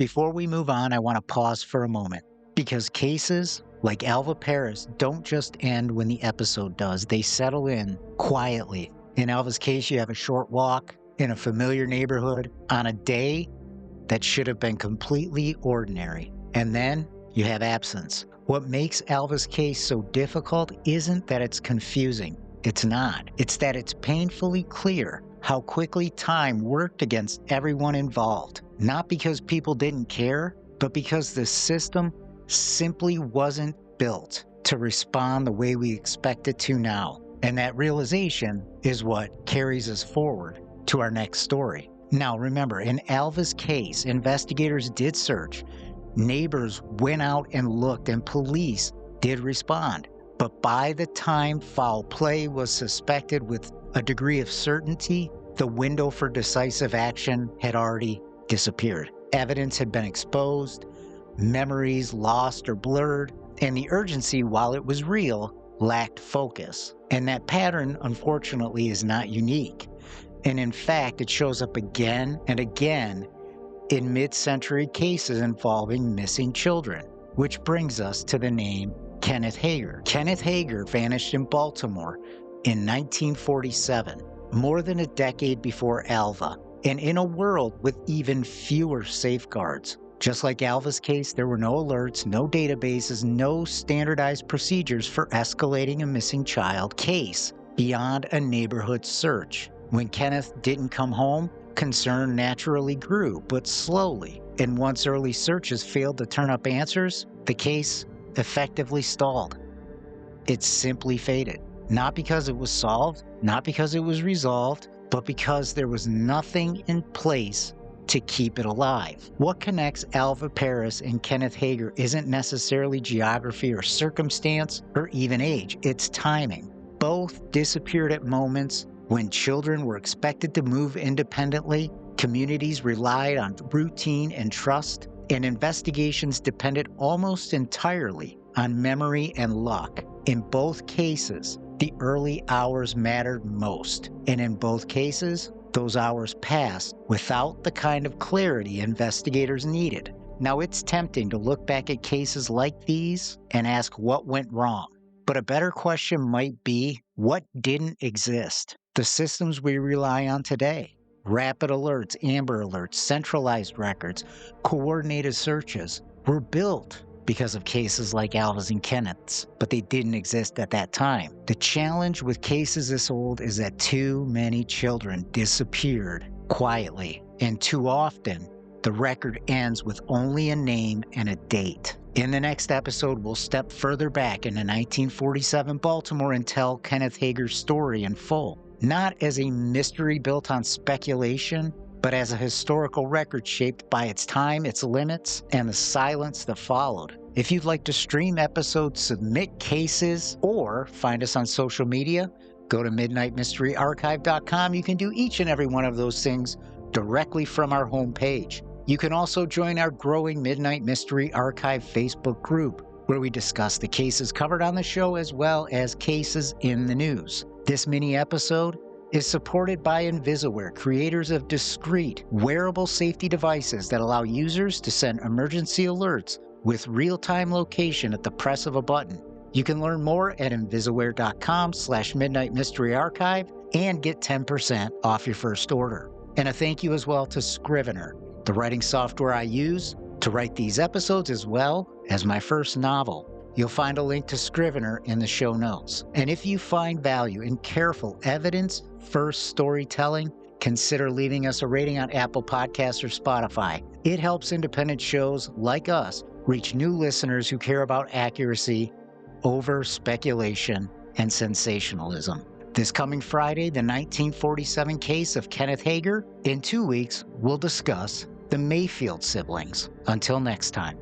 Before we move on, I want to pause for a moment because cases like Alva Parris don't just end when the episode does. They settle in quietly. In Alva's case, you have a short walk in a familiar neighborhood on a day that should have been completely ordinary. And then you have absence. What makes Alva's case so difficult isn't that it's confusing. It's not. It's that it's painfully clear how quickly time worked against everyone involved. Not because people didn't care, but because the system simply wasn't built to respond the way we expect it to now. And that realization is what carries us forward to our next story. Now remember, in Alva's case, investigators did search, neighbors went out and looked, and police did respond. But by the time foul play was suspected with a degree of certainty, the window for decisive action had already disappeared. Evidence had been exposed, memories lost or blurred, and the urgency, while it was real, lacked focus. And that pattern, unfortunately, is not unique. And in fact, it shows up again and again in mid-century cases involving missing children, which brings us to the name Kenneth Hager. Kenneth Hager vanished in Baltimore in 1947, more than a decade before Alva, and in a world with even fewer safeguards. Just like Alva's case, there were no alerts, no databases, no standardized procedures for escalating a missing child case beyond a neighborhood search. When Kenneth didn't come home, concern naturally grew, but slowly. And once early searches failed to turn up answers, the case effectively stalled. It simply faded. Not because it was solved, not because it was resolved, but because there was nothing in place to keep it alive. What connects Alva Parris and Kenneth Hager isn't necessarily geography or circumstance or even age, it's timing. Both disappeared at moments when children were expected to move independently, communities relied on routine and trust, and investigations depended almost entirely on memory and luck. In both cases, the early hours mattered most, and in both cases, those hours passed without the kind of clarity investigators needed. Now, it's tempting to look back at cases like these and ask what went wrong. But a better question might be, what didn't exist? The systems we rely on today, rapid alerts, amber alerts, centralized records, coordinated searches, were built because of cases like Alva's and Kenneth's, but they didn't exist at that time. The challenge with cases this old is that too many children disappeared quietly, and too often, the record ends with only a name and a date. In the next episode, we'll step further back into 1947 Baltimore and tell Kenneth Hager's story in full. Not as a mystery built on speculation, but as a historical record shaped by its time, its limits, and the silence that followed. If you'd like to stream episodes, submit cases, or find us on social media, go to midnightmysteryarchive.com. You can do each and every one of those things directly from our homepage. You can also join our growing Midnight Mystery Archive Facebook group, where we discuss the cases covered on the show as well as cases in the news. This mini episode is supported by Invisaware, creators of discreet, wearable safety devices that allow users to send emergency alerts with real-time location at the press of a button. You can learn more at invisaware.com/midnightmysteryarchive and get 10% off your first order. And a thank you as well to Scrivener, the writing software I use to write these episodes as well as my first novel. You'll find a link to Scrivener in the show notes. And if you find value in careful, evidence-first storytelling, consider leaving us a rating on Apple Podcasts or Spotify. It helps independent shows like us reach new listeners who care about accuracy over speculation and sensationalism. This coming Friday, the 1947 case of Kenneth Hager. In 2 weeks, we'll discuss the Mayfield siblings. Until next time.